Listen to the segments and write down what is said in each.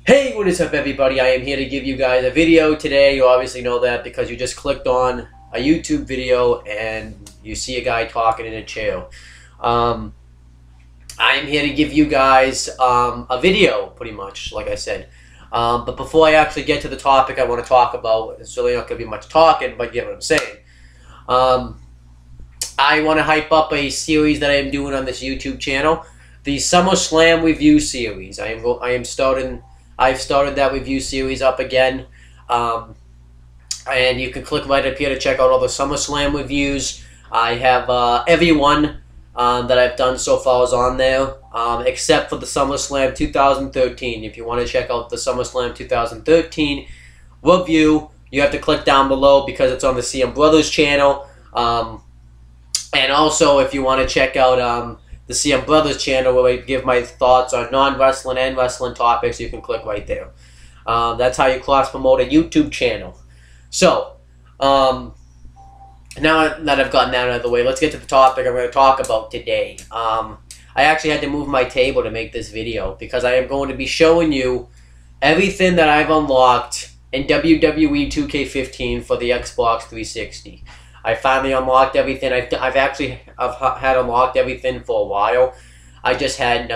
Hey, what is up everybody? I am here to give you guys a video today. You obviously know that because you just clicked on a YouTube video and you see a guy talking in a chair. I am here to give you guys a video, pretty much, like I said. But before I actually get to the topic I want to talk about, it's really not going to be much talking, but you get what I'm saying. I want to hype up a series that I am doing on this YouTube channel, the SummerSlam review series. I've started that review series up again, and you can click right up here to check out all the SummerSlam reviews. I have every one that I've done so far is on there, except for the SummerSlam 2013. If you want to check out the SummerSlam 2013 review, you have to click down below because it's on the CM Brothers channel. And also, if you want to check out the CM Brothers channel where I give my thoughts on non-wrestling and wrestling topics, you can click right there. That's how you cross-promote a YouTube channel. So, now that I've gotten that out of the way, let's get to the topic I'm going to talk about today. I actually had to move my table to make this video because I am going to be showing you everything that I've unlocked in WWE 2K15 for the Xbox 360. I finally unlocked everything. I've had unlocked everything for a while. I just hadn't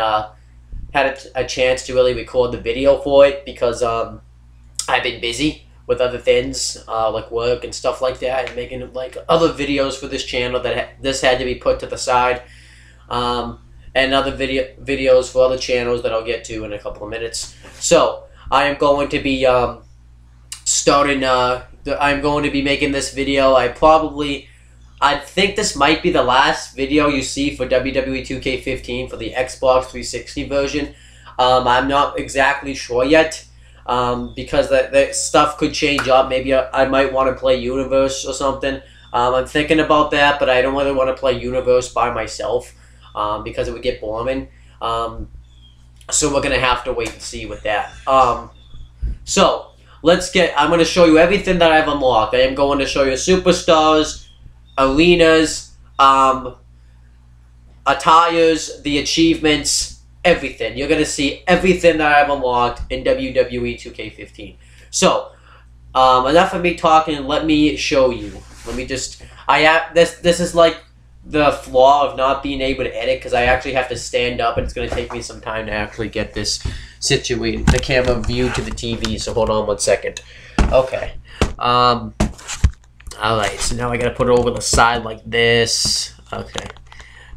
had a chance to really record the video for it because I've been busy with other things like work and stuff like that, and making like other videos for this channel that this had to be put to the side, and other videos for other channels that I'll get to in a couple of minutes. So I am going to be I'm going to be making this video. I think this might be the last video you see for WWE 2K15 for the Xbox 360 version. I'm not exactly sure yet because the stuff could change up. Maybe I might want to play Universe or something. I'm thinking about that, but I don't really want to play Universe by myself because it would get boring. So we're going to have to wait and see with that. I'm going to show you everything that I've unlocked. I am going to show you superstars, arenas, attires, the achievements, everything. You're going to see everything that I've unlocked in WWE 2K15. So, enough of me talking. Let me show you. This is like the flaw of not being able to edit because I actually have to stand up and it's going to take me some time to actually get this situated, the camera view to the TV, so hold on one second. Okay. Alright, so now I gotta put it over the side like this. Okay.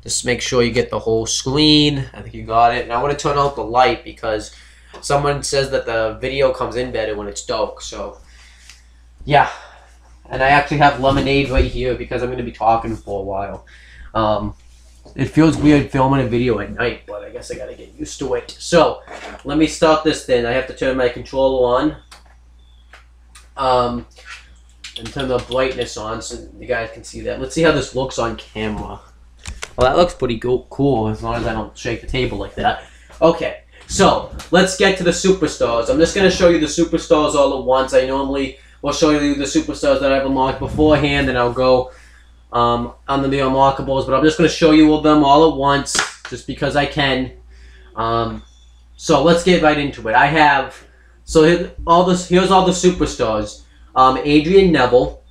Just make sure you get the whole screen. I think you got it. Now I want to turn out the light because someone says that the video comes in better when it's dark, so yeah. And I actually have lemonade right here because I'm going to be talking for a while. It feels weird filming a video at night, but I guess I gotta get used to it. So, let me start this then. I have to turn my controller on. And turn the brightness on so you guys can see that. Let's see how this looks on camera. Well, that looks pretty cool as long as I don't shake the table like that. Okay, so, let's get to the superstars. I'm just gonna show you the superstars all at once. I normally will show you the superstars that I've unlocked beforehand, and I'll go under the unlockables, but I'm just going to show you them all at once, just because I can. So let's get right into it. Here's all the superstars. Adrian Neville.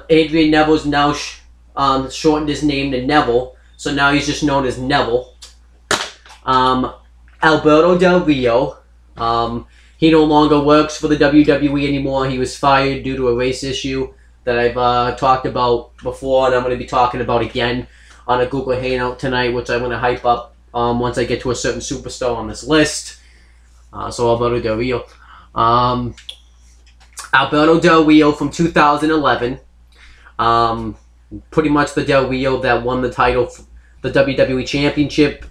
Adrian Neville's now shortened his name to Neville, so now he's just known as Neville. Alberto Del Rio. He no longer works for the WWE anymore. He was fired due to a race issue that I've talked about before, and I'm going to be talking about again on a Google Hangout tonight, which I'm going to hype up once I get to a certain superstar on this list. So Alberto Del Rio. Alberto Del Rio from 2011. Pretty much the Del Rio that won the title, the WWE Championship,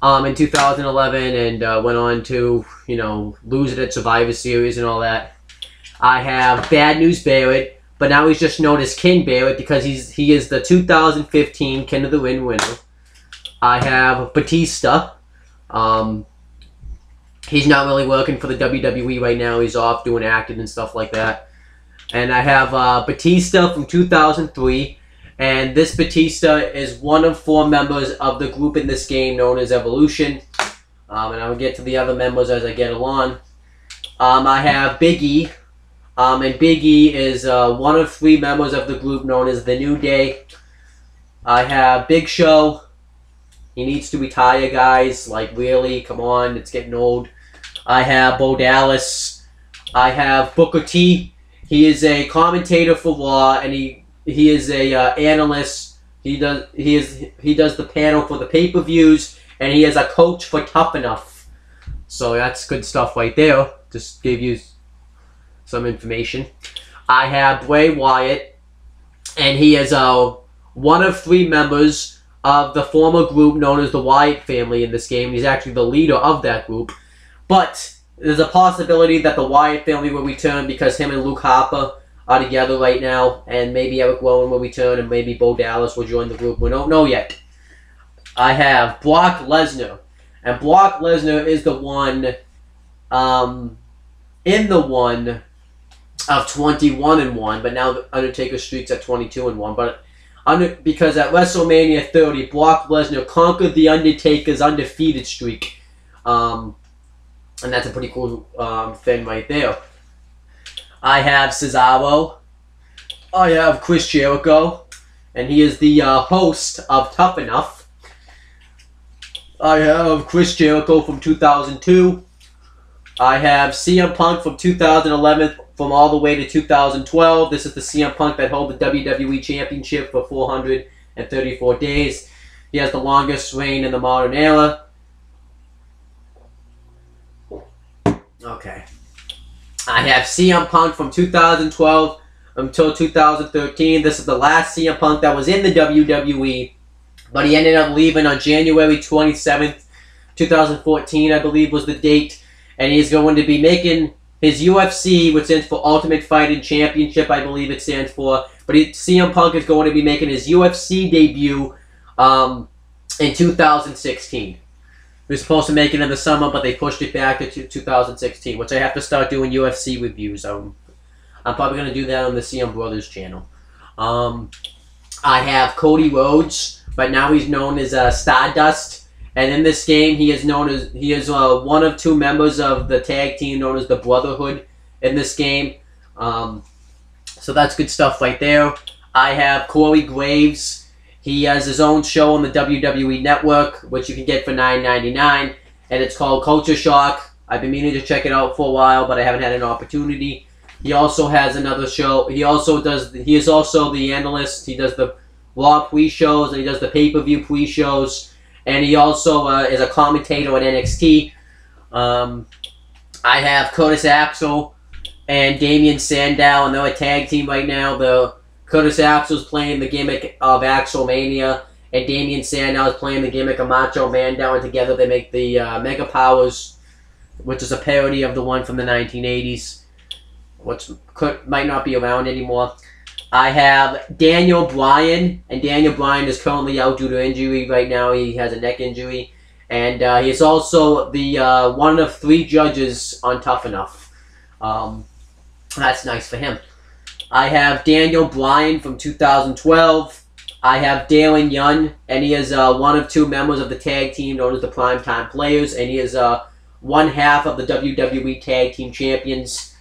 in 2011, and went on to, lose it at Survivor Series and all that. I have Bad News Barrett, but now he's just known as King Barrett because he is the 2015 King of the Ring winner. I have Batista. He's not really working for the WWE right now. He's off doing acting and stuff like that. And I have Batista from 2003. And this Batista is one of 4 members of the group in this game known as Evolution. And I will get to the other members as I get along. I have Big E. And Big E is one of 3 members of the group known as The New Day. I have Big Show. He needs to retire, guys. Like, really? Come on. It's getting old. I have Bo Dallas. I have Booker T. He is a commentator for Raw, and he is a analyst. He does the panel for the pay-per-views, and he is a coach for Tough Enough. So that's good stuff right there. Just gave you some information. I have Bray Wyatt, and he is one of 3 members of the former group known as the Wyatt family in this game. He's actually the leader of that group. But there's a possibility that the Wyatt family will return because him and Luke Harper are together right now, and maybe Eric Rowan will return, and maybe Bo Dallas will join the group. We don't know yet. I have Brock Lesnar, and Brock Lesnar is the one in the one of 21-1, but now the Undertaker streak's at 22-1. But because at WrestleMania 30, Brock Lesnar conquered the Undertaker's undefeated streak. And that's a pretty cool thing right there. I have Cesaro. I have Chris Jericho. And he is the host of Tough Enough. I have Chris Jericho from 2002. I have CM Punk from 2011 from all the way to 2012. This is the CM Punk that held the WWE Championship for 434 days. He has the longest reign in the modern era. Okay. I have CM Punk from 2012 until 2013. This is the last CM Punk that was in the WWE, but he ended up leaving on January 27th, 2014, I believe was the date. And he's going to be making his UFC, which stands for Ultimate Fighting Championship, I believe it stands for. But CM Punk is going to be making his UFC debut in 2016. He was supposed to make it in the summer, but they pushed it back to 2016, which I have to start doing UFC reviews. I'm probably going to do that on the CM Brothers channel. I have Cody Rhodes, but now he's known as Stardust. And in this game, he is one of 2 members of the tag team known as the Brotherhood in this game. So that's good stuff right there. I have Corey Graves. He has his own show on the WWE Network, which you can get for $9.99, and it's called Culture Shock. I've been meaning to check it out for a while, but I haven't had an opportunity. He also has another show. He is also the analyst. He does the Raw pre-shows, and he does the pay-per-view pre-shows. And he also is a commentator on NXT. I have Curtis Axel and Damian Sandow, and they're a tag team right now. Curtis Axel's playing the gimmick of Axelmania, and Damian Sandow is playing the gimmick of Macho Man Down, and together they make the Mega Powers, which is a parody of the one from the 1980s, which might not be around anymore. I have Daniel Bryan, and Daniel Bryan is currently out due to injury right now. He has a neck injury, and he is also the one of 3 judges on Tough Enough. That's nice for him. I have Daniel Bryan from 2012. I have Darren Young, and he is one of 2 members of the tag team known as the Primetime Players, and he is one half of the WWE Tag Team Champions.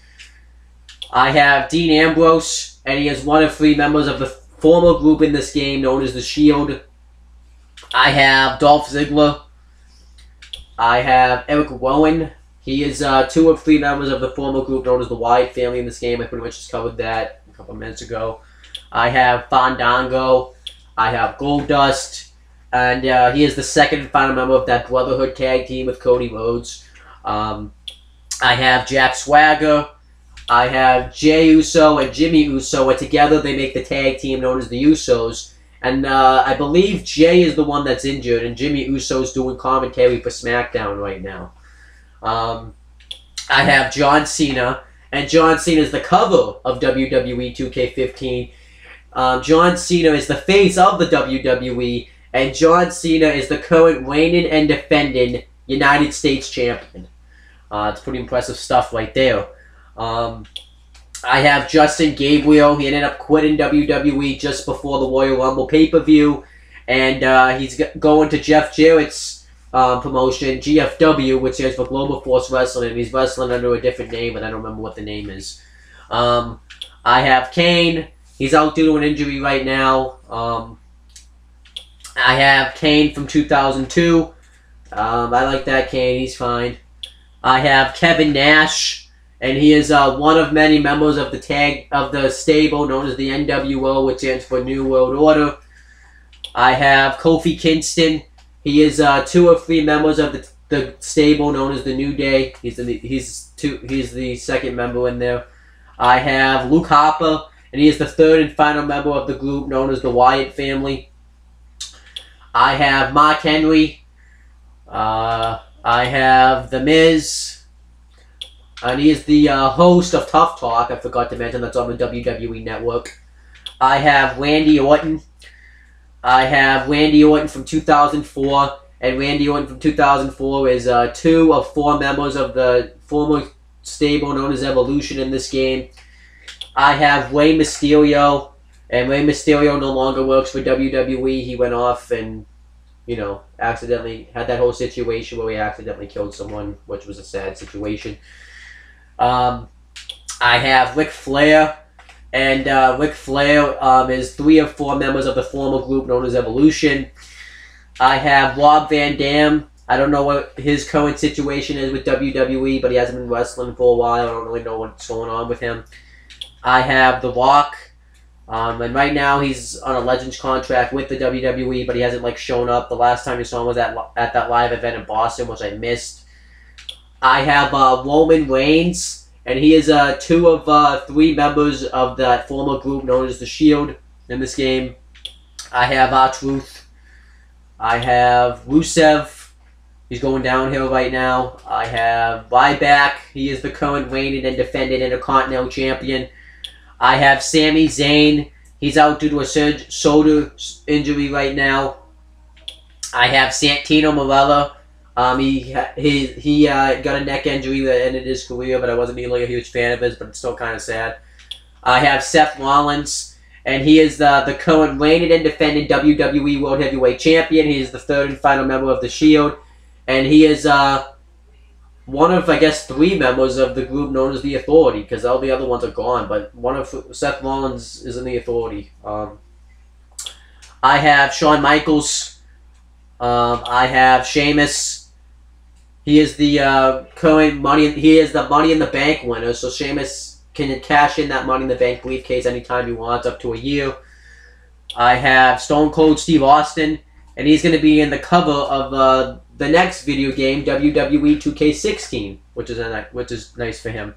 I have Dean Ambrose, and he is one of 3 members of the former group in this game known as The Shield. I have Dolph Ziggler. I have Eric Rowan. He is 2 of 3 members of the former group known as the Wyatt family in this game. I pretty much just covered that a couple minutes ago. I have Fandango. I have Goldust. And he is the second and final member of that Brotherhood tag team with Cody Rhodes. I have Jack Swagger. I have Jey Uso and Jimmy Uso, and together they make the tag team known as the Usos. And I believe Jey is the one that's injured, and Jimmy Uso is doing commentary for SmackDown right now. I have John Cena, and John Cena is the cover of WWE 2K15. John Cena is the face of the WWE, and John Cena is the current reigning and defending United States champion. It's pretty impressive stuff right there. I have Justin Gabriel. He ended up quitting WWE just before the Royal Rumble pay-per-view. And he's going to Jeff Jarrett's promotion, GFW, which stands for Global Force Wrestling. And he's wrestling under a different name, but I don't remember what the name is. I have Kane. He's out due to an injury right now. I have Kane from 2002. I like that Kane. He's fine. I have Kevin Nash, and he is one of many members of the stable known as the NWO, which stands for New World Order. I have Kofi Kingston. He is 2 of 3 members of the stable known as the New Day. He's the second member in there. I have Luke Harper, and he is the 3rd and final member of the group known as the Wyatt family. I have Mark Henry. I have The Miz. And he is the host of Tough Talk. I forgot to mention that's on the WWE Network. I have Randy Orton. I have Randy Orton from 2004. And Randy Orton from 2004 is 2 of 4 members of the former stable known as Evolution in this game. I have Rey Mysterio. And Rey Mysterio no longer works for WWE. He went off and, you know, accidentally had that whole situation where he accidentally killed someone, which was a sad situation. I have Ric Flair. And Ric Flair is 3 of 4 members of the former group known as Evolution. I have Rob Van Dam. I don't know what his current situation is with WWE, but he hasn't been wrestling for a while. I don't really know what's going on with him. I have The Rock. And right now he's on a Legends contract with the WWE, but he hasn't shown up. The last time you saw him was at that live event in Boston, which I missed. I have Roman Reigns. And he is 2 of 3 members of that former group known as The Shield in this game. I have R-Truth. I have Rusev. He's going downhill right now. I have Ryback. He is the current reigning and defending Intercontinental Champion. I have Sami Zayn. He's out due to a shoulder injury right now. I have Santino Marella. He got a neck injury that ended his career, but I wasn't really a huge fan of his, but it's still kind of sad. I have Seth Rollins, and he is the current reigning and defending WWE World Heavyweight Champion. He is the 3rd and final member of The Shield, and he is one of, I guess, 3 members of the group known as The Authority, because all the other ones are gone, but one of Seth Rollins is in The Authority. I have Shawn Michaels. I have Sheamus. He is the current Money in the Bank winner, so Sheamus can cash in that Money in the Bank briefcase anytime he wants, up to a year. I have Stone Cold Steve Austin, and he's going to be in the cover of the next video game, WWE 2K15, which is nice for him.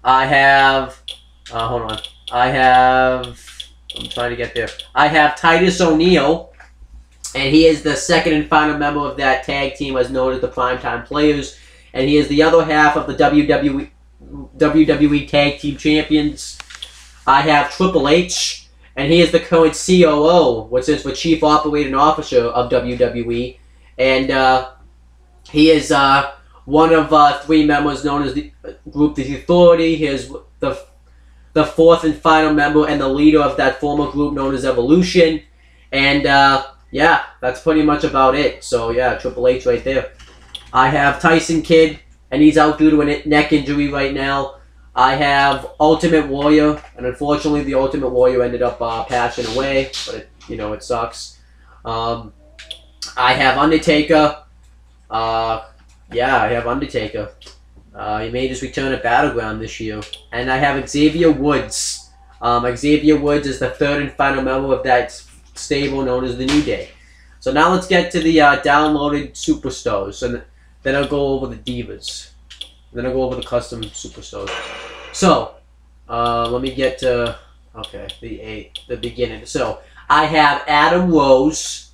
I have, hold on, I'm trying to get there. I have Titus O'Neil. And he is the 2nd and final member of that tag team, as known as the Primetime Players. And he is the other half of the WWE Tag Team Champions. I have Triple H, and he is the current COO, which is for Chief Operating Officer of WWE. And he is one of 3 members known as the group The Authority. He is the 4th and final member and the leader of that former group known as Evolution. And yeah, that's pretty much about it. So, yeah, Triple H right there. I have Tyson Kidd, and he's out due to a neck injury right now. I have Ultimate Warrior, and unfortunately the Ultimate Warrior ended up passing away, but, it sucks. I have Undertaker. Yeah, I have Undertaker. He made his return at Battleground this year. And I have Xavier Woods. Xavier Woods is the 3rd and final member of that stable known as the New Day. So now let's get to the downloaded superstars, and then I'll go over the divas. Then I'll go over the custom superstars. So let me get to the beginning. So I have Adam Rose.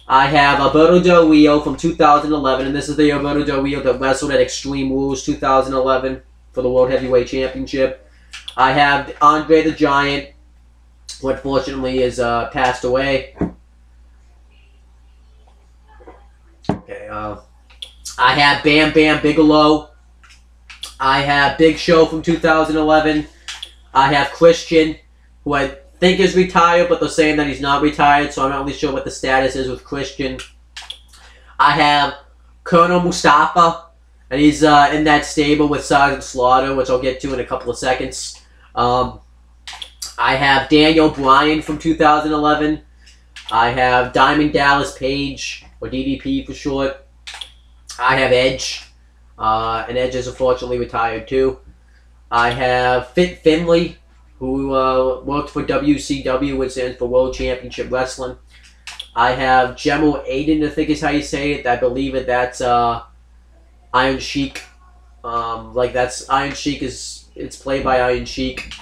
I have Alberto Del Rio from 2011, and this is the Alberto Del Rio that wrestled at Extreme Rules 2011 for the World Heavyweight Championship. I have Andre the Giant, who unfortunately is passed away. Okay, I have Bam Bam Bigelow. I have Big Show from 2011. I have Christian, who I think is retired, but they're saying that he's not retired, so I'm not really sure what the status is with Christian. I have Colonel Mustafa, and he's in that stable with Sergeant Slaughter, which I'll get to in a couple of seconds. I have Daniel Bryan from 2011. I have Diamond Dallas Page, or DDP for short. I have Edge, and Edge is unfortunately retired too. I have Fit Finley, who worked for WCW, which stands for World Championship Wrestling. I have General Aiden, I think is how you say it. I believe that's Iron Sheik. That's Iron Sheik it's played by Iron Sheik.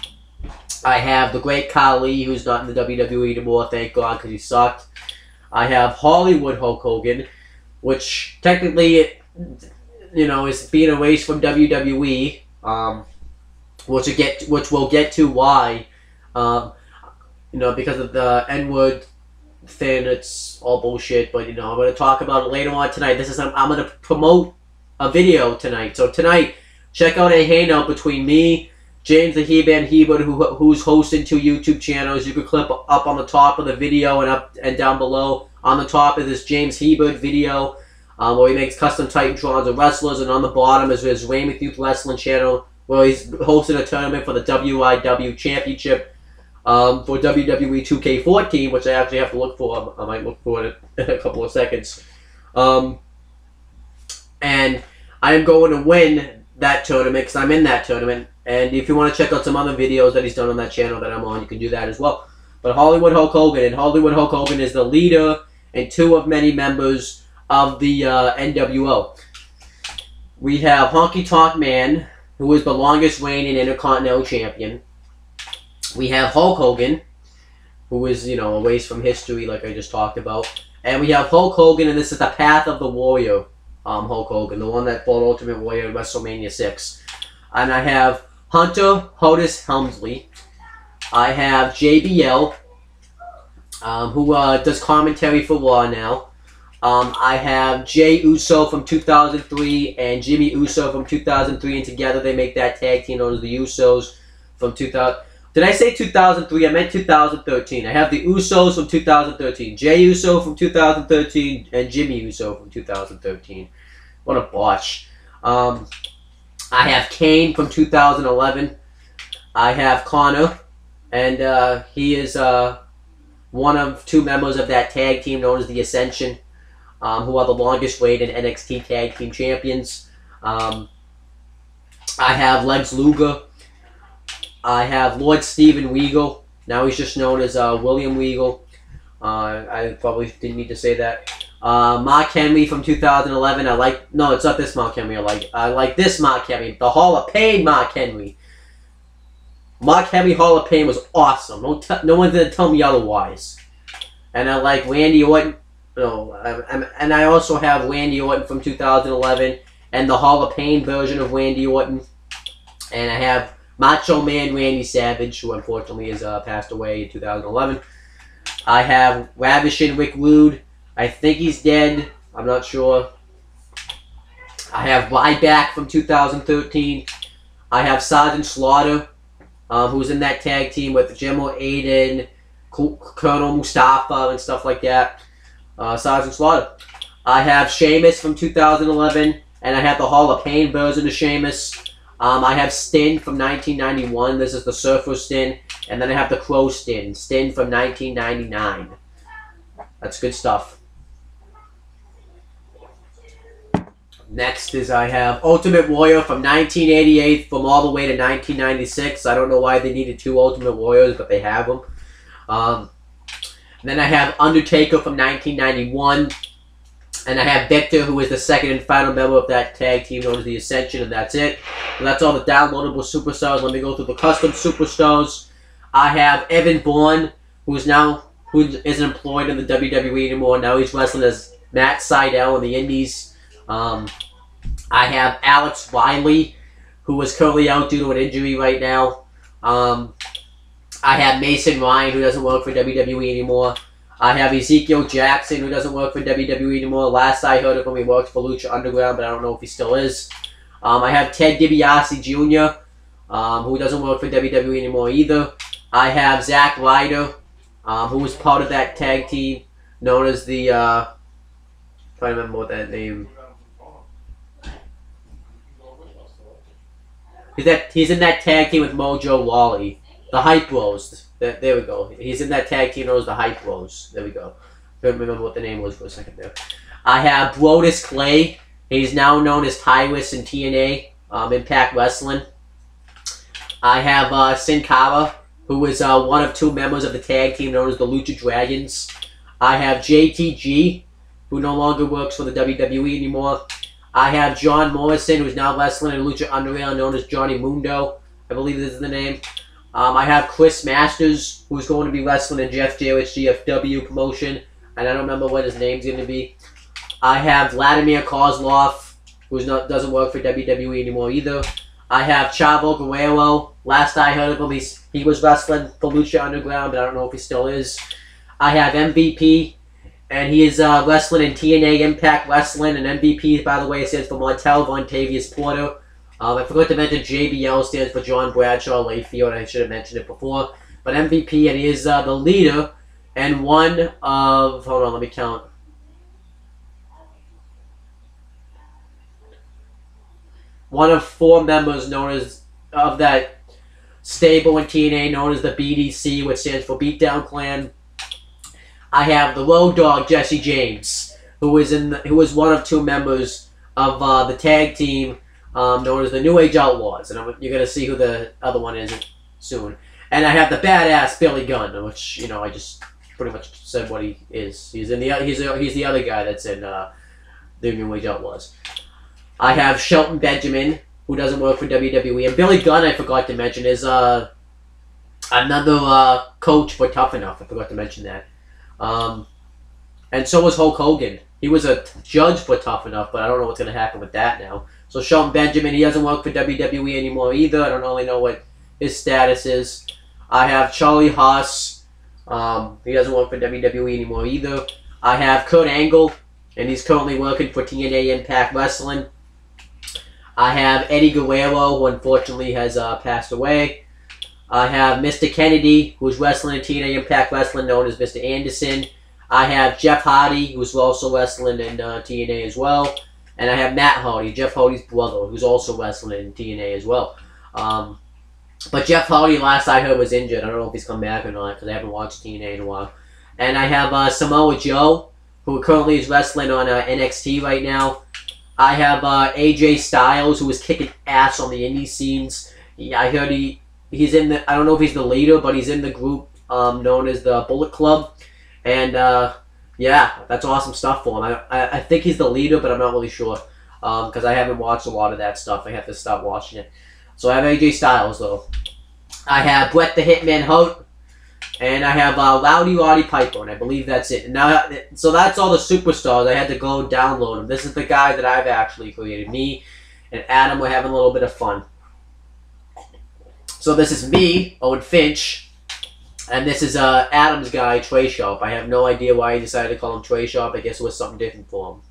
I have the Great Khali, who's not in the WWE anymore, thank God, because he sucked. I have Hollywood Hulk Hogan, which technically, is being erased from WWE. Which we'll get to why. Because of the N-word thing, it's all bullshit. But I'm going to talk about it later on tonight. I'm going to promote a video tonight. So tonight, check out a hangout between me, James the He-Man Hebert, who's hosting 2 YouTube channels. You can click up on the top of the video and up and down below. On the top is this James Hebert video, where he makes custom Titantron of wrestlers, and on the bottom is his Raymond Youth Wrestling channel, where he's hosting a tournament for the WIW Championship for WWE 2K15, which I actually have to look for. I might look for it in a couple of seconds. And I am going to win that tournament because I'm in that tournament. And if you want to check out some other videos that he's done on that channel that I'm on, you can do that as well. But Hollywood Hulk Hogan, and Hollywood Hulk Hogan is the leader and 2 of many members of the NWO. We have Honky Tonk Man, who is the longest reigning Intercontinental Champion. We have Hulk Hogan, who is, erased from history like I just talked about. And we have Hulk Hogan, and this is the Path of the Warrior, Hulk Hogan, the one that fought Ultimate Warrior at WrestleMania 6. And I have Hunter Hodis Helmsley. I have JBL, who does commentary for Raw now. I have Jey Uso from 2003 and Jimmy Uso from 2003, and together they make that tag team known as the Usos from 2000. Did I say 2003? I meant 2013. I have the Usos from 2013, Jey Uso from 2013, and Jimmy Uso from 2013. What a botch. I have Kane from 2011. I have Connor, and he is one of 2 members of that tag team known as the Ascension, who are the longest reigning NXT Tag Team Champions. I have Lex Luger. I have Lord Steven Regal. Now he's just known as William Regal. I probably didn't need to say that. Mark Henry from 2011. No, it's not this Mark Henry I like this Mark Henry. The Hall of Pain Mark Henry. Mark Henry Hall of Pain was awesome. No one's going to tell me otherwise. And I like Randy Orton. And I also have Randy Orton from 2011 and the Hall of Pain version of Randy Orton. And I have Macho Man Randy Savage, who unfortunately has passed away in 2011. I have Ravishing Rick Rude. I think he's dead. I'm not sure. I have Ryback from 2013. I have Sergeant Slaughter, who's in that tag team with General Aiden, Colonel Mustafa, and stuff like that. Sergeant Slaughter. I have Sheamus from 2011, and I have the Hall of Pain version of Sheamus. I have Stin from 1991. This is the Surfer Stin. And then I have the Crow Stin from 1999. That's good stuff. Next is I have Ultimate Warrior from 1988 from all the way to 1996. I don't know why they needed 2 Ultimate Warriors, but they have them. Then I have Undertaker from 1991. And I have Victor, who is the second and final member of that tag team known as the Ascension, and that's it. And that's all the downloadable superstars. Let me go through the custom superstars. I have Evan Bourne, who isn't employed in the WWE anymore. Now he's wrestling as Matt Sydal in the Indies. I have Alex Riley, who is currently out due to an injury right now. I have Mason Ryan, who doesn't work for WWE anymore. I have Ezekiel Jackson, who doesn't work for WWE anymore. Last I heard of him, he worked for Lucha Underground, but I don't know if he still is. I have Ted DiBiase Jr., who doesn't work for WWE anymore either. I have Zack Ryder, who was part of that tag team known as the, trying to remember what that name. He's in that tag team with Mojo Rawley. The Hype Bros. There we go. He's in that tag team known as the Hype Bros. There we go. Couldn't remember what the name was for a second there. I have Brodus Clay. He's now known as Tyrus in TNA, Impact Wrestling. I have Sin Cara, who is one of 2 members of the tag team known as the Lucha Dragons. I have JTG, who no longer works for the WWE anymore. I have John Morrison, who's now wrestling in Lucha Underground, known as Johnny Mundo. I believe this is the name. I have Chris Masters, who's going to be wrestling in Jeff Jarrett's GFW promotion, and I don't remember what his name's going to be. I have Vladimir Kozlov, who doesn't work for WWE anymore either. I have Chavo Guerrero. Last I heard of him, he was wrestling for Lucha Underground, but I don't know if he still is. I have MVP, and he is wrestling in TNA Impact Wrestling, and MVP, by the way, stands for Montel Vontavious Porter. I forgot to mention JBL stands for John Bradshaw Layfield. I should have mentioned it before. But MVP, and he is the leader and one of... Hold on, let me count. One of 4 members known as... of that stable in TNA known as the BDC, which stands for Beatdown Clan. I have the Road Dogg, Jesse James, who was one of 2 members of the tag team known as the New Age Outlaws, and you're gonna see who the other one is soon. And I have the badass Billy Gunn, which I just pretty much said what he is. He's the other guy that's in the New Age Outlaws. I have Shelton Benjamin, who doesn't work for WWE, and Billy Gunn, I forgot to mention, is another coach for Tough Enough. I forgot to mention that. And so was Hulk Hogan. He was a judge for Tough Enough, but I don't know what's going to happen with that now. So Shelton Benjamin, he doesn't work for WWE anymore either. I don't really know what his status is. I have Charlie Haas. He doesn't work for WWE anymore either. I have Kurt Angle, and he's currently working for TNA Impact Wrestling. I have Eddie Guerrero, who unfortunately has passed away. I have Mr. Kennedy, who's wrestling in TNA Impact Wrestling, known as Mr. Anderson. I have Jeff Hardy, who's also wrestling in TNA as well. And I have Matt Hardy, Jeff Hardy's brother, who's also wrestling in TNA as well. But Jeff Hardy, last I heard, was injured. I don't know if he's come back or not, because I haven't watched TNA in a while. And I have Samoa Joe, who currently is wrestling on NXT right now. I have AJ Styles, who is kicking ass on the indie scenes. I heard he's in the... I don't know if he's the leader, but he's in the group known as the Bullet Club. And, yeah, that's awesome stuff for him. I think he's the leader, but I'm not really sure. Because I haven't watched a lot of that stuff. I have to stop watching it. So I have AJ Styles, though. I have Bret the Hitman Hart. And I have Roddy Piper, and I believe that's it. Now, so that's all the superstars. I had to go download them. This is the guy that I've actually created. Me and Adam were having a little bit of fun. So this is me, Owen Finch. And this is Adam's guy, Trey Sharp. I have no idea why he decided to call him Trey Sharp. I guess it was something different for him.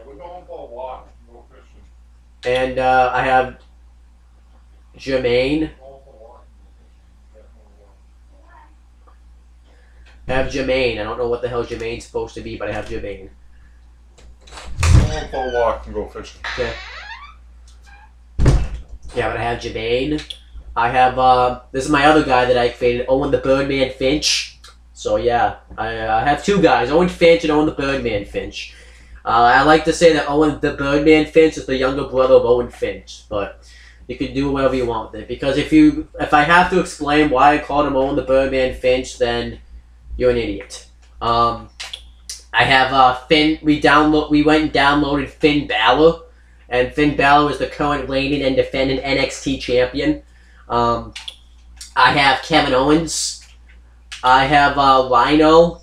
We're going for a walk. Go fishing. And I have Jermaine. I have Jermaine. I don't know what the hell Jermaine's supposed to be, but I have Jermaine. Go for a walk and go fishing. Okay. Yeah, but I have Jermaine. I have, this is my other guy that I created, Owen the Birdman Finch. So yeah, I have 2 guys, Owen Finch and Owen the Birdman Finch. I like to say that Owen the Birdman Finch is the younger brother of Owen Finch, but you can do whatever you want with it. Because if I have to explain why I called him Owen the Birdman Finch, then you're an idiot. I have Finn. We went and downloaded Finn Balor, and Finn Balor is the current reigning and defending NXT champion. I have Kevin Owens. I have Rhino,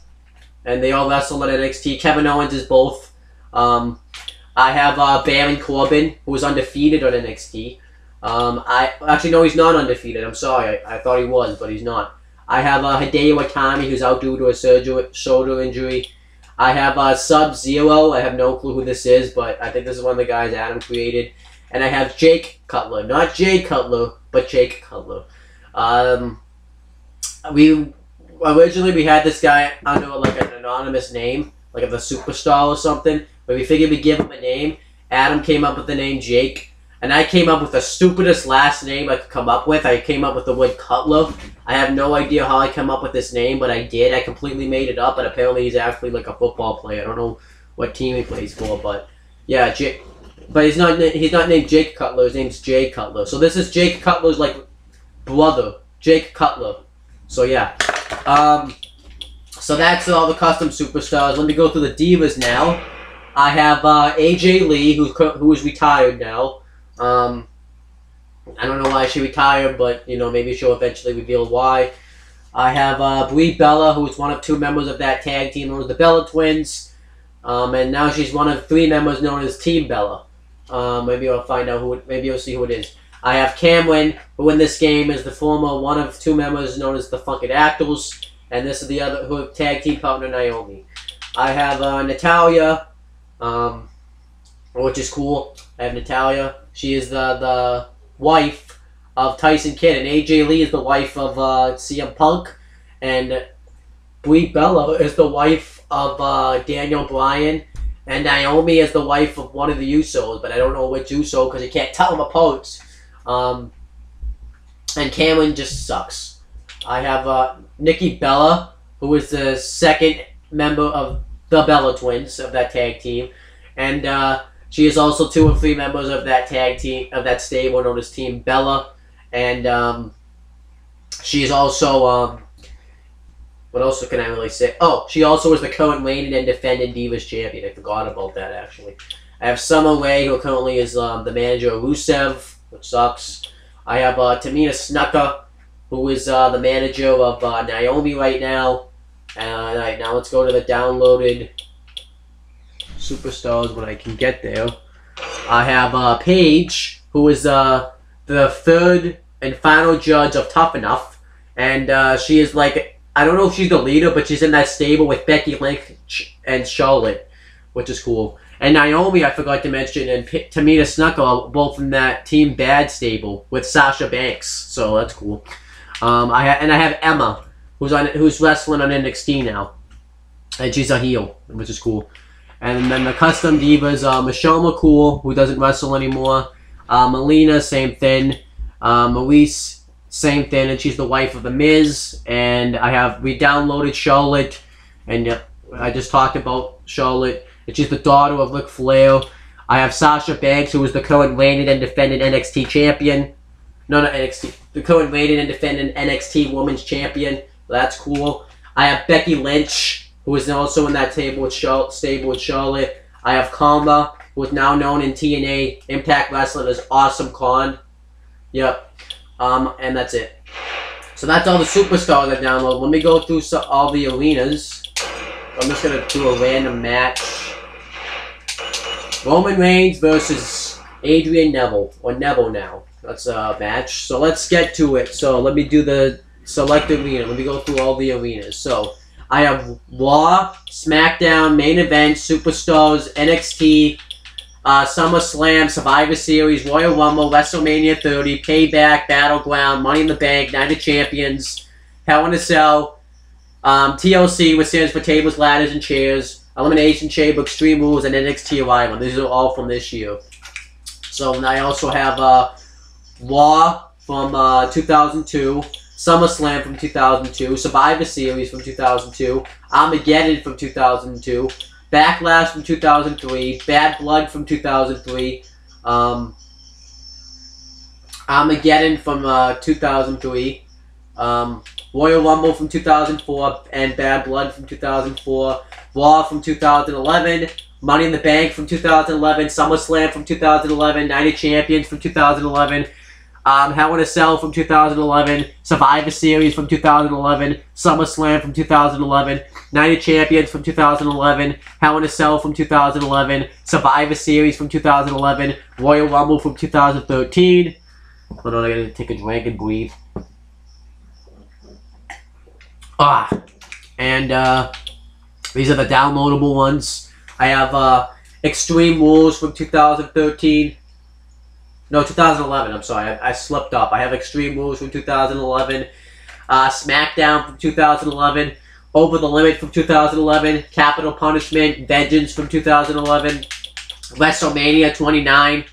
and they all wrestle at NXT. Kevin Owens is both. I have Baron Corbin, who is undefeated on NXT. Actually, no, he's not undefeated. I'm sorry. I thought he was, but he's not. I have Hideo Itami, who's out due to a shoulder injury. I have Sub-Zero. I have no clue who this is, but I think this is one of the guys Adam created. And I have Jake Cutler. Not Jay Cutler, but Jake Cutler. Originally we had this guy under like an anonymous name, like of a superstar or something, but we figured we'd give him a name. Adam came up with the name Jake, and I came up with the stupidest last name I could come up with. I came up with the word Cutler. I have no idea how I came up with this name, but I did. I completely made it up, and apparently he's actually like a football player. I don't know what team he plays for, but yeah, Jake. But he's not named Jake Cutler. His name's Jay Cutler. So this is Jake Cutler's like brother, Jake Cutler. So yeah. So that's all the custom superstars. Let me go through the divas now. I have AJ Lee, who is retired now. I don't know why she retired, but you know, maybe she'll eventually reveal why. I have Brie Bella, who is one of 2 members of that tag team known as the Bella Twins. And now she's one of 3 members known as Team Bella. Maybe I'll find out who. Maybe you'll see who it is. I have Cameron, who in this game is the former one of 2 members known as the Funkin' Actors, and this is the other tag team partner Naomi. I have Natalia, which is cool. I have Natalia. She is the wife of Tyson Kidd, and AJ Lee is the wife of CM Punk, and Brie Bella is the wife of Daniel Bryan, and Naomi is the wife of one of the Usos, but I don't know which Uso because you can't tell them apart. And Cameron just sucks. I have Nikki Bella, who is the 2nd member of the Bella Twins of that tag team, and she is also 2 of 3 members of that tag team of that stable known as Team Bella, and she is also what else can I really say? Oh, she also is the current reigning and defending Divas champion. I forgot about that actually. I have Summer Rae, who currently is the manager of Rusev, which sucks. I have Tamina Snuka, who is the manager of Naomi right now. Alright, now let's go to the downloaded superstars when I can get there. I have Paige, who is the 3rd and final judge of Tough Enough. And she is like, I don't know if she's the leader, but she's in that stable with Becky Lynch and Charlotte, which is cool. And Naomi, I forgot to mention, and Tamina Snuka, both in that Team Bad stable with Sasha Banks, so that's cool. I have Emma, who's wrestling on NXT now, and she's a heel, which is cool. And then the custom divas, Michelle McCool, who doesn't wrestle anymore. Melina, same thing. Maurice, same thing, and she's the wife of The Miz. And we downloaded Charlotte, and I just talked about Charlotte. And she's the daughter of Ric Flair. I have Sasha Banks, who is the current reigning and defending NXT champion. No, not NXT. The current reigning and defending NXT Women's Champion. That's cool. I have Becky Lynch, who is also in that stable with Charlotte. I have Karma, who is now known in TNA Impact Wrestling as Awesome Khan. Yep. And that's it. So that's all the superstars I downloaded. Let me go through all the arenas. I'm just going to do a random match. Roman Reigns versus Adrian Neville, or Neville now. That's a match. So let's get to it. So let me do the select arena. Let me go through all the arenas. So I have Raw, SmackDown, Main Event, Superstars, NXT, SummerSlam, Survivor Series, Royal Rumble, WrestleMania 30, Payback, Battleground, Money in the Bank, Night of Champions, Hell in a Cell, TLC, which stands for Tables, Ladders, and Chairs, Elimination Chamber, Extreme Rules, and NXT Arrival. These are all from this year. So I also have Raw from 2002, SummerSlam from 2002, Survivor Series from 2002, Armageddon from 2002, Backlash from 2003, Bad Blood from 2003, Armageddon from 2003, Royal Rumble from 2004, and Bad Blood from 2004, Raw from 2011, Money in the Bank from 2011, SummerSlam from 2011, Night of Champions from 2011, Hell in a Cell from 2011, Survivor Series from 2011, SummerSlam from 2011, Night of Champions from 2011, Hell in a Cell from 2011, Survivor Series from 2011, Royal Rumble from 2013. Hold on, I gotta take a drink and breathe. And these are the downloadable ones. I have Extreme Rules from 2013. No, 2011. I'm sorry, I slipped up. I have Extreme Rules from 2011, SmackDown from 2011, Over the Limit from 2011, Capital Punishment, Vengeance from 2011, WrestleMania 29,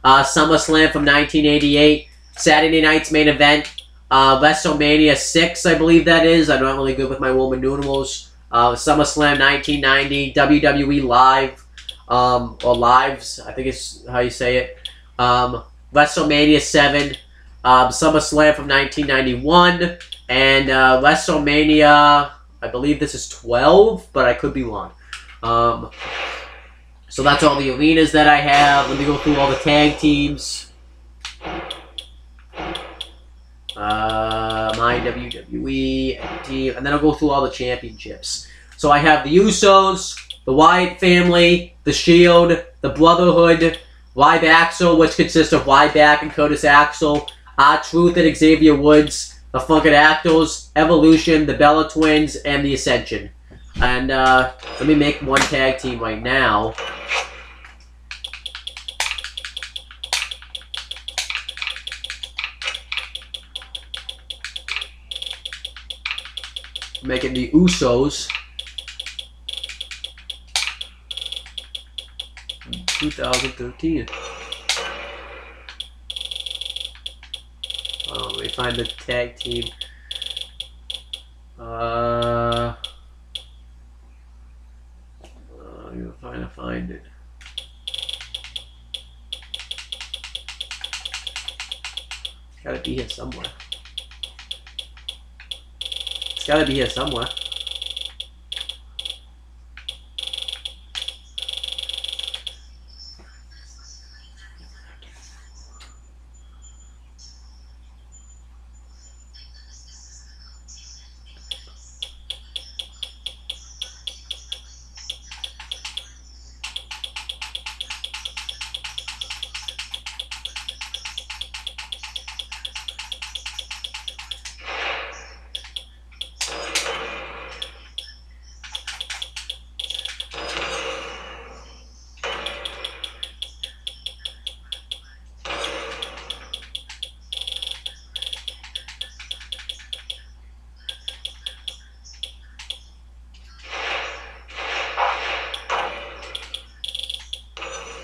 SummerSlam from 1988, Saturday Night's Main Event, WrestleMania 6, I believe that is. I'm not really good with my Roman numerals. SummerSlam 1990, WWE Live, or Lives, I think it's how you say it. WrestleMania 7, SummerSlam from 1991, and WrestleMania, I believe this is 12, but I could be wrong. So that's all the arenas that I have. Let me go through all the tag teams. My WWE team, and then I'll go through all the championships. So I have the Usos, the Wyatt family, the Shield, the Brotherhood, Live Axel, which consists of Ryback and Curtis Axel, R-Truth and Xavier Woods, the Funkadactyls, Evolution, the Bella Twins, and the Ascension. And let me make one tag team right now. Making the Usos. 2013. Let me find the tag team. I'm gonna find it. It's gotta be here somewhere. It's gotta be here somewhere.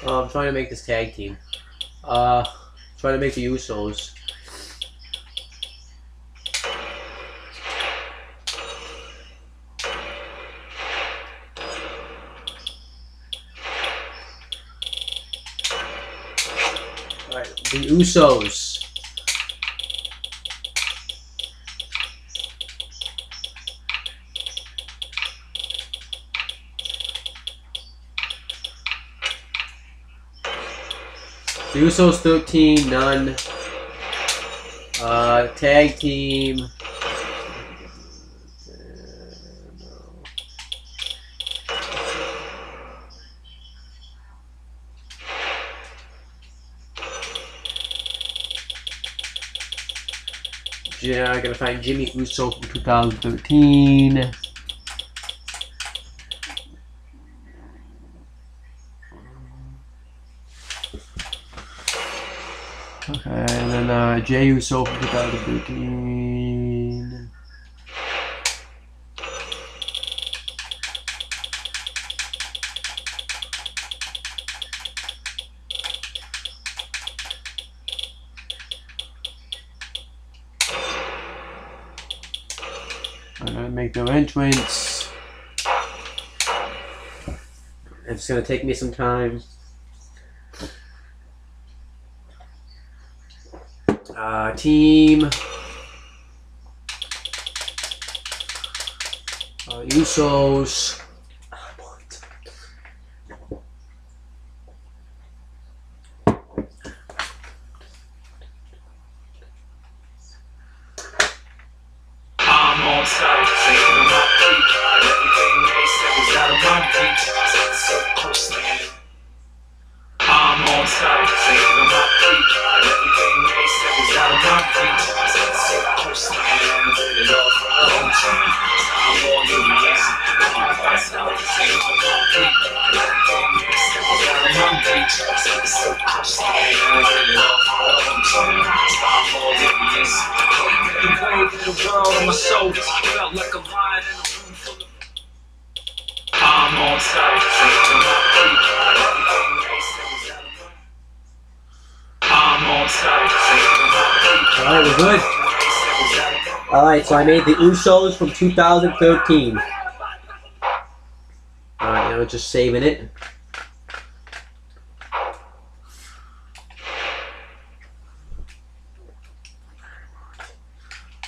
I'm trying to make this tag team. Trying to make the Usos. Alright, the Usos. The Usos 13, none. Tag team. Yeah, I gotta find Jimmy Uso from 2013. Okay, and then Jey Uso from 2013. I'm gonna make their entrance. It's gonna take me some time. Team Usos. world on my shoulders. Felt like a lion in a room full of. I'm on top. I'm on top. Alright, we're good. Alright, so I made the Usos from 2013. Alright, now we're just saving it.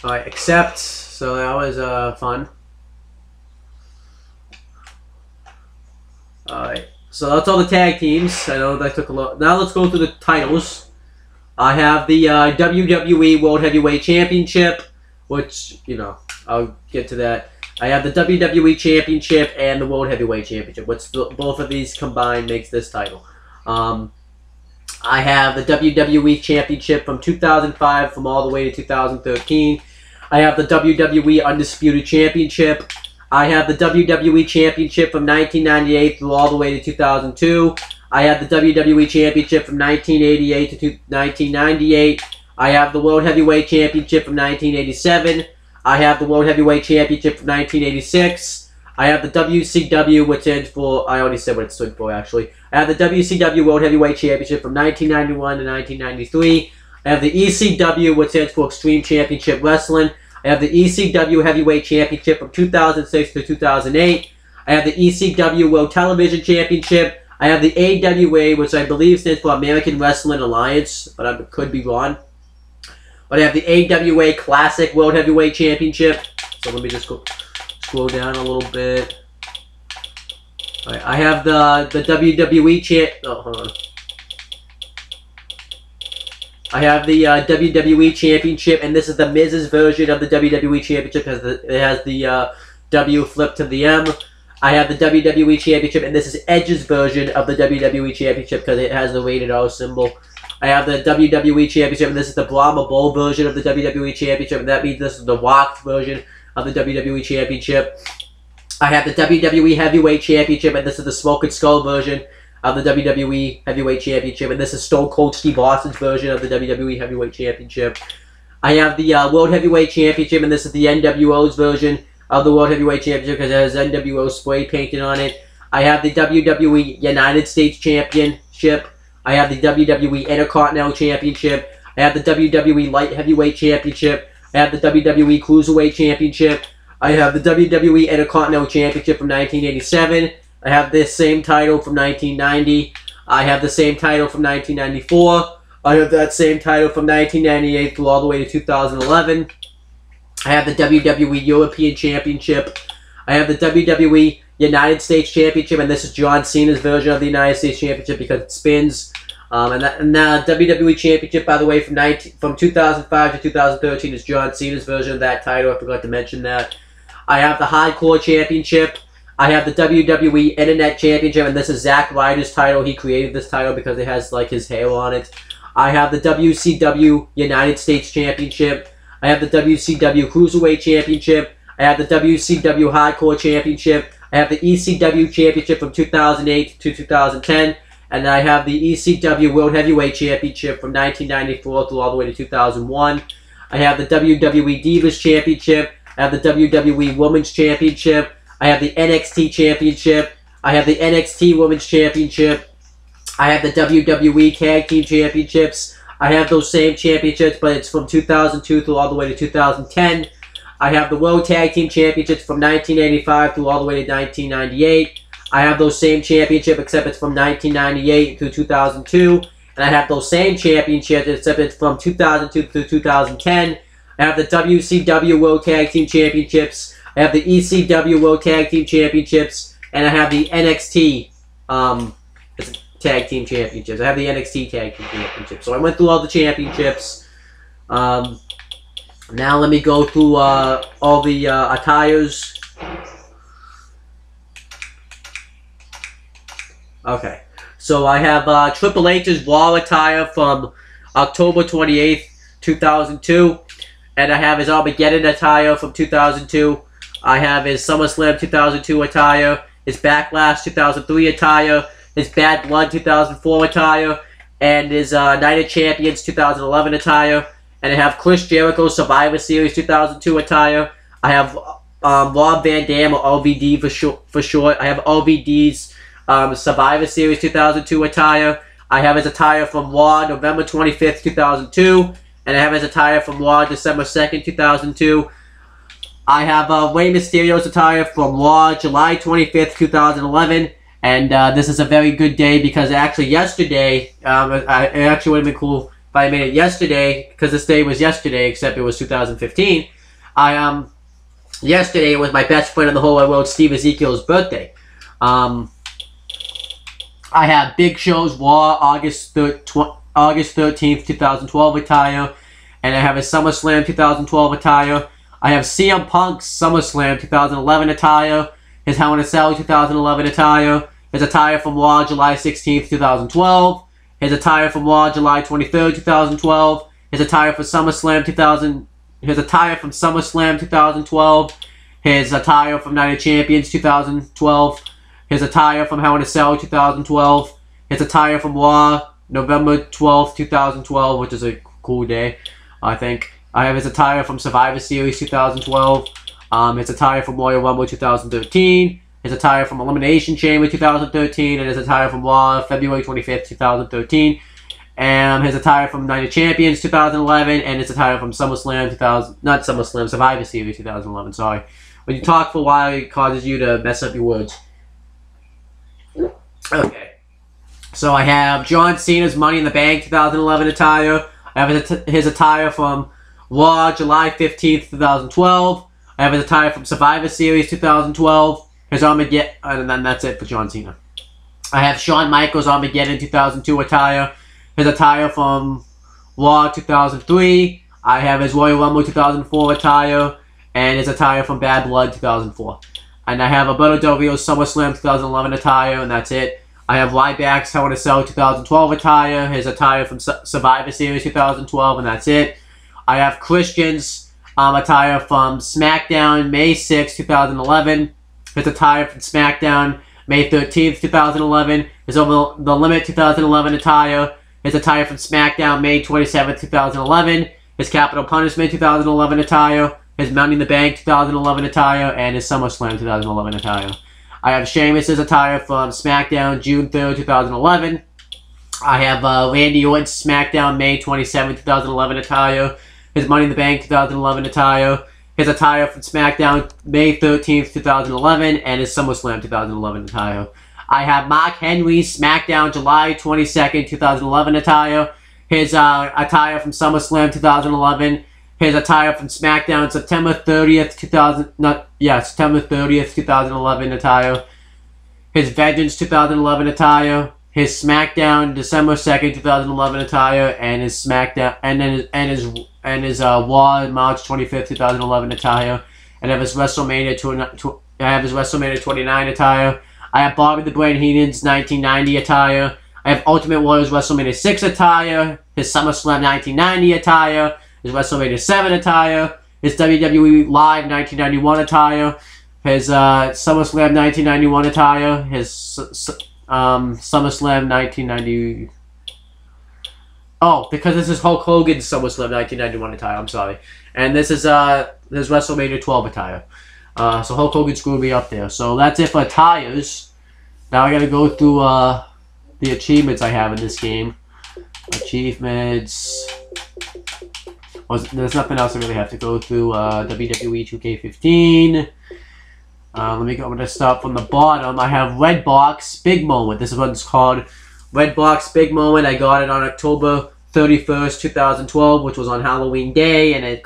Alright, accept. So that was fun. Alright, so that's all the tag teams. I know that took a lot. Now let's go through the titles. I have the WWE World Heavyweight Championship, which, you know, I'll get to that. I have the WWE Championship and the World Heavyweight Championship, which both of these combined makes this title. I have the WWE Championship from 2005 from all the way to 2013. I have the WWE Undisputed Championship. I have the WWE Championship from 1998 through all the way to 2002. I have the WWE Championship from 1988 to 1998. I have the World Heavyweight Championship from 1987. I have the World Heavyweight Championship from 1986. I have the WCW, which stands for, I already said what it stood for, actually. I have the WCW World Heavyweight Championship from 1991 to 1993. I have the ECW, which stands for Extreme Championship Wrestling. I have the ECW Heavyweight Championship from 2006 to 2008. I have the ECW World Television Championship. I have the AWA, which I believe stands for American Wrestling Alliance, but I could be wrong. But I have the AWA Classic World Heavyweight Championship. So let me just go scroll down a little bit. Alright, I have the WWE champ. Oh, hold on. I have the WWE Championship, and this is the Miz's version of the WWE Championship because it has the W flip to the M. I have the WWE Championship, and this is Edge's version of the WWE Championship because it has the rated R symbol. I have the WWE Championship, and this is the Brahma Bull version of the WWE Championship, and that means this is the Rock version of the WWE Championship. I have the WWE Heavyweight Championship, and this is the Smoke and Skull version of the WWE Heavyweight Championship, and this is Stone Cold Steve Austin's version of the WWE Heavyweight Championship. I have the World Heavyweight Championship, and this is the NWO's version of the World Heavyweight Championship because it has NWO spray painted on it. I have the WWE United States Championship. I have the WWE Intercontinental Championship. I have the WWE Light Heavyweight Championship. I have the WWE Cruiserweight Championship. I have the WWE Intercontinental Championship from 1987. I have this same title from 1990. I have the same title from 1994. I have that same title from 1998 through all the way to 2011. I have the WWE European Championship. I have the WWE United States Championship, and this is John Cena's version of the United States Championship because it spins. And the WWE Championship, by the way, from 2005 to 2013 is John Cena's version of that title. I forgot to mention that. I have the Hardcore Championship. I have the WWE Internet Championship, and this is Zack Ryder's title. He created this title because it has, like, his hair on it. I have the WCW United States Championship. I have the WCW Cruiserweight Championship. I have the WCW Hardcore Championship. I have the ECW Championship from 2008 to 2010. And I have the ECW World Heavyweight Championship from 1994 through all the way to 2001. I have the WWE Divas Championship. I have the WWE Women's Championship. I have the NXT Championship. I have the NXT Women's Championship. I have the WWE Tag Team Championships. I have those same championships, but it's from 2002 through all the way to 2010. I have the World Tag Team Championships from 1985 through all the way to 1998. I have those same championships, except it's from 1998 through 2002. And I have those same championships, except it's from 2002 through 2010. I have the WCW World Tag Team Championships. I have the ECW World Tag Team Championships. And I have the NXT Tag Team Championships. I have the NXT Tag Team Championships. So I went through all the championships. Now let me go through all the attires. Okay. So I have Triple H's Raw attire from October 28th, 2002. And I have his Armageddon attire from 2002. I have his SummerSlam 2002 attire. His Backlash 2003 attire. His Bad Blood 2004 attire. And his Night of Champions 2011 attire. And I have Chris Jericho Survivor Series 2002 attire. I have Rob Van Dam, or RVD for short. I have RVD's Survivor Series 2002 attire. I have his attire from Raw November 25th, 2002. And I have his attire from Raw December 2nd, 2002. I have Rey Mysterio's attire from Raw July 25th, 2011. And this is a very good day because actually yesterday, it actually would have been cool if I made it yesterday, because this day was yesterday, except it was 2015. Yesterday was my best friend in the whole wide world, Steve Ezekiel's birthday. I have Big Show's Raw August 13th, 2012 attire. And I have his SummerSlam 2012 attire. I have CM Punk's SummerSlam 2011 attire. His Hell in a Cell 2011 attire. His attire from Raw July 16th, 2012. His attire from Raw July 23rd, 2012. His attire for SummerSlam 2000. His attire from SummerSlam 2012. His attire from Night of Champions 2012. His attire from Hell in a Cell 2012. His attire from Raw November 12th, 2012, which is a cool day, I think. I have his attire from Survivor Series 2012. His attire from Royal Rumble 2013. His attire from Elimination Chamber 2013. And his attire from Raw February 25th, 2013. And his attire from Night of Champions 2011. And his attire from SummerSlam 2000. Not SummerSlam, Survivor Series 2011, sorry. When you talk for a while, it causes you to mess up your words. Okay. So I have John Cena's Money in the Bank 2011 attire. I have his attire from Raw July 15th, 2012. I have his attire from Survivor Series 2012. His Armageddon, and then that's it for John Cena. I have Shawn Michaels Armageddon 2002 attire. His attire from Raw 2003. I have his Royal Rumble 2004 attire. And his attire from Bad Blood 2004. And I have Alberto Del Rio's SummerSlam 2011 attire, and that's it. I have Ryback's Hell in a Cell 2012 attire. His attire from Survivor Series 2012, and that's it. I have Christian's attire from SmackDown May 6, 2011. His attire from SmackDown May 13th, 2011. His Over the Limit 2011 attire. His attire from SmackDown May 27th, 2011. His Capital Punishment 2011 attire. His Money in the Bank 2011 attire. And his SummerSlam 2011 attire. I have Sheamus' attire from SmackDown June 3rd, 2011. I have Randy Orton's SmackDown May 27th, 2011 attire. His Money in the Bank 2011 attire. His attire from SmackDown May 13th, 2011, and his SummerSlam 2011 attire. I have Mark Henry's SmackDown July 22nd, 2011 attire. His attire from SummerSlam 2011. His attire from SmackDown September 30th, 2011 attire. His Vengeance 2011 attire. His SmackDown December 2nd, 2011 attire, and his SmackDown and his Raw March 25th, 2011 attire. And I have his WrestleMania 29 attire. I have Bobby the Brain Heenan's 1990 attire. I have Ultimate Warrior's WrestleMania 6 attire. His SummerSlam 1990 attire. His WrestleMania 7 attire. His WWE Live 1991 attire. His SummerSlam 1991 attire. His SummerSlam 1990. Oh, because this is Hulk Hogan's SummerSlam 1991 attire. I'm sorry. And this is his WrestleMania 12 attire. So Hulk Hogan screwed me up there. So that's it for attires. Now I gotta go through the achievements I have in this game. Achievements. Well, there's nothing else I really have to go through. WWE 2K15. I'm gonna start from the bottom. I have Red Box Big Moment. This is what it's called. Red Box Big Moment. I got it on October 31st, 2012, which was on Halloween Day, and it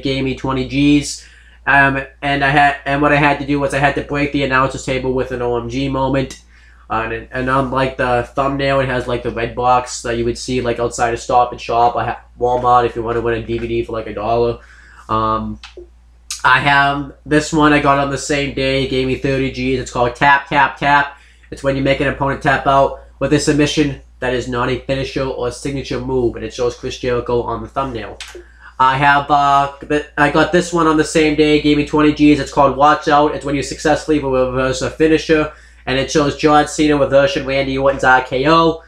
gave me 20 G's. And what I had to do was I had to break the announcer's table with an OMG moment. And unlike the thumbnail, it has like the red box that you would see like outside a Stop and Shop, Walmart, if you want to win a DVD for like $1. I have this one I got on the same day. It gave me 30 G's. It's called Tap Tap Tap. It's when you make an opponent tap out with a submission that is not a finisher or a signature move, and it shows Chris Jericho on the thumbnail. I got this one on the same day. It gave me 20 G's. It's called Watch Out. It's when you successfully reverse a finisher, and it shows John Cena reversing Randy Orton's RKO.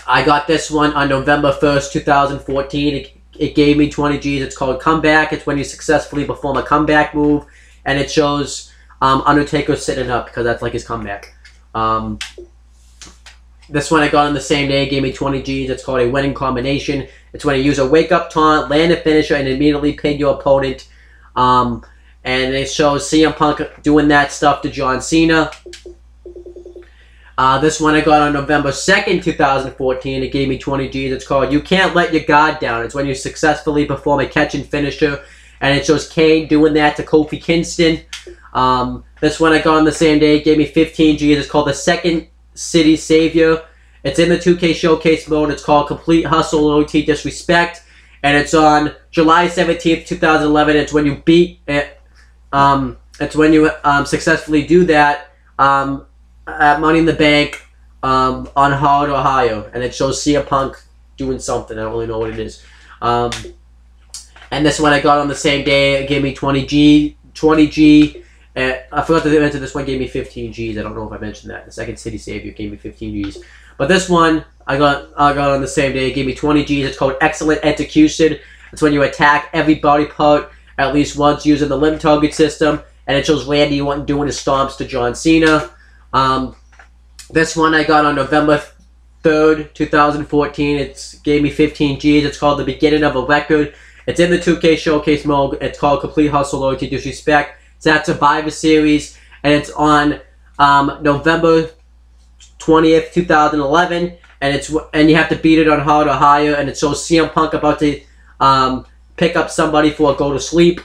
I got this one on November 1st, 2014. It gave me 20 Gs. It's called Comeback. It's when you successfully perform a comeback move, and it shows Undertaker sitting up because that's like his comeback. This one I got on the same day. It gave me 20 Gs. It's called a Winning Combination. It's when you use a wake-up taunt, land a finisher, and immediately pin your opponent. And it shows CM Punk doing that stuff to John Cena. This one I got on November 2nd, 2014. It gave me 20 Gs. It's called You Can't Let Your Guard Down. It's when you successfully perform a catch and finisher. And it shows Kane doing that to Kofi Kingston. This one I got on the same day. It gave me 15 Gs. It's called the Second City Savior. It's in the 2K Showcase mode. It's called Complete Hustle, Loyalty, Disrespect. And it's on July 17th, 2011. It's when you beat it. It's when you successfully do that. At Money in the Bank on Hard or Higher, and it shows CM Punk doing something. I don't really know what it is. And this one I got on the same day. It gave me 20 G. I forgot to mention this one gave me 15 Gs. I don't know if I mentioned that. The Second City Savior gave me 15 Gs. But this one I got on the same day. It gave me 20 Gs. It's called Excellent Execution. It's when you attack every body part at least once using the limb target system, and it shows Randy Orton doing his stomps to John Cena. This one I got on November 3rd, 2014. It gave me 15 Gs. It's called The Beginning of a Record. It's in the 2K Showcase mode. It's called Complete Hustle, Loyalty, Disrespect. It's at Survivor Series, and it's on November 20th, 2011. And you have to beat it on Hard or Higher, and it shows CM Punk about to pick up somebody for a go to sleep.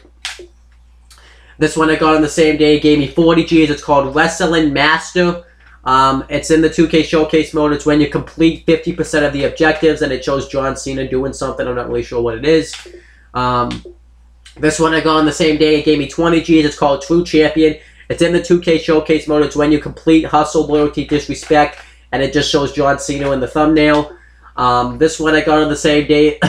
This one I got on the same day. It gave me 40 Gs. It's called Wrestling Master. It's in the 2K Showcase mode. It's when you complete 50% of the objectives, and it shows John Cena doing something. I'm not really sure what it is. This one I got on the same day. It gave me 20 Gs. It's called True Champion. It's in the 2K Showcase mode. It's when you complete Hustle, Loyalty, Disrespect, and it just shows John Cena in the thumbnail. This one I got on the same day.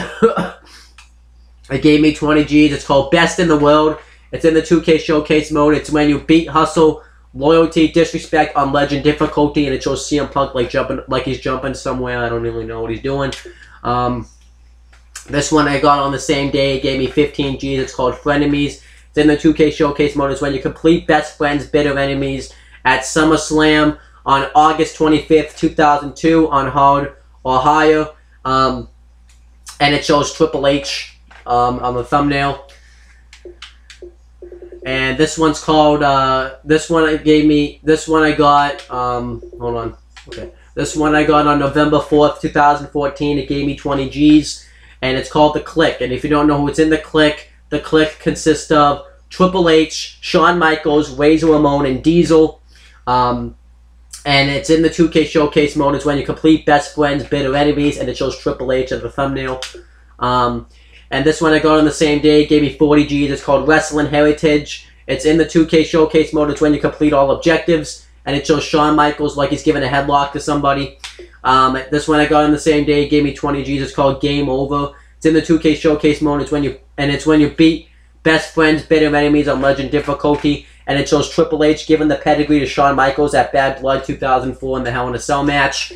It gave me 20 Gs. It's called Best in the World. It's in the 2K Showcase mode. It's when you beat Hustle, Loyalty, Disrespect on Legend difficulty, and it shows CM Punk like he's jumping somewhere. I don't really know what he's doing. This one I got on the same day. It gave me 15 Gs. It's called Frenemies. It's in the 2K Showcase mode. It's when you complete Best Friends, Bitter Enemies at SummerSlam on August 25th, 2002 on Hard or Higher. And it shows Triple H on the thumbnail. And this one's called, this one I got, hold on, okay. This one I got on November 4th, 2014. It gave me 20 Gs, and it's called The Click. And if you don't know who's in The Click consists of Triple H, Shawn Michaels, Razor Ramon, and Diesel. And it's in the 2K Showcase mode. It's when you complete Best Friends, Bitter Enemies, and it shows Triple H as the thumbnail. And this one I got on the same day. It gave me 40 Gs. It's called Wrestling Heritage. It's in the 2K Showcase mode. It's when you complete all objectives. And it shows Shawn Michaels like he's giving a headlock to somebody. This one I got on the same day. It gave me 20 Gs. It's called Game Over. It's in the 2K Showcase mode. It's when you beat Best Friends, Bitter Enemies on Legend difficulty. And it shows Triple H giving the pedigree to Shawn Michaels at Bad Blood 2004 in the Hell in a Cell match.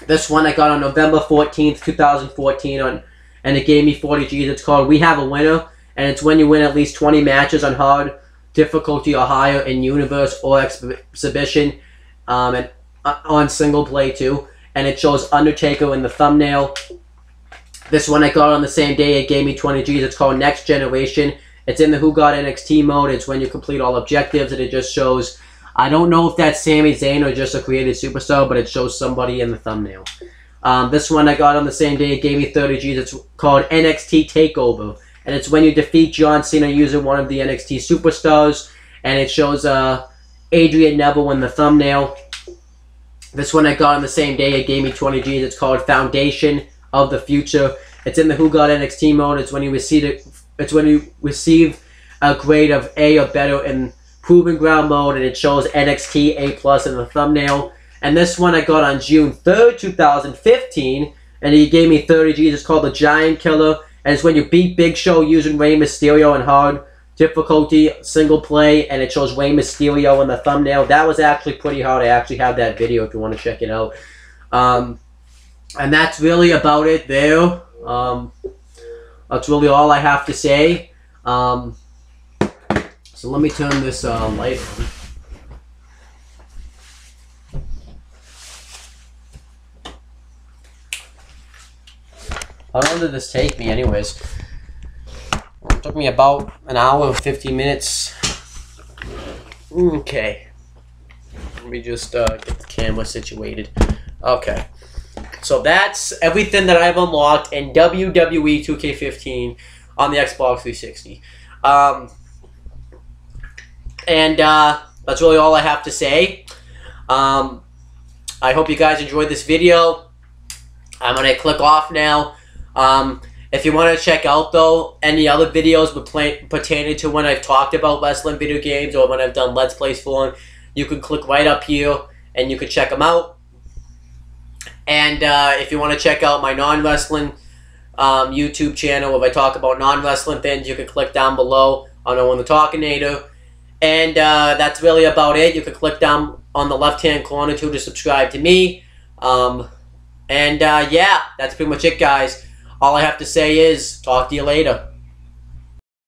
This one I got on November 14th, 2014 and it gave me 40 Gs. It's called We Have a Winner, and it's when you win at least 20 matches on Hard difficulty or higher in Universe or Exhibition, and on single play too. And it shows Undertaker in the thumbnail. This one I got on the same day. It gave me 20 Gs. It's called Next Generation. It's in the Who Got NXT mode. It's when you complete all objectives, and it just shows, I don't know if that's Sami Zayn or just a created superstar, but it shows somebody in the thumbnail. This one I got on the same day. It gave me 30 Gs. It's called NXT TakeOver. And it's when you defeat John Cena using one of the NXT superstars. And it shows Adrian Neville in the thumbnail. This one I got on the same day. It gave me 20 Gs. It's called Foundation of the Future. It's in the Who Got NXT mode. It's when you receive a grade of A or better in Proving Ground mode. And it shows NXT A+ in the thumbnail. And this one I got on June 3rd, 2015, and he gave me 30 Gs. It's called The Giant Killer, and it's when you beat Big Show using Rey Mysterio in hard difficulty, single play, and it shows Rey Mysterio in the thumbnail. That was actually pretty hard. I actually have that video if you want to check it out. And that's really about it there. That's really all I have to say. So let me turn this light on. How long did this take me anyways? It took me about an hour and 50 minutes. Okay. Let me just get the camera situated. Okay. So that's everything that I've unlocked in WWE 2K15 on the Xbox 360. That's really all I have to say. I hope you guys enjoyed this video. I'm going to click off now. If you want to check out, though, any other videos pertaining to when I've talked about wrestling video games or when I've done Let's Plays for them, you can click right up here and you can check them out. And if you want to check out my non-wrestling YouTube channel where I talk about non-wrestling things, you can click down below on Owen the Talkinator. And that's really about it. You can click down on the left-hand corner too to subscribe to me. Yeah, that's pretty much it, guys. All I have to say is, talk to you later.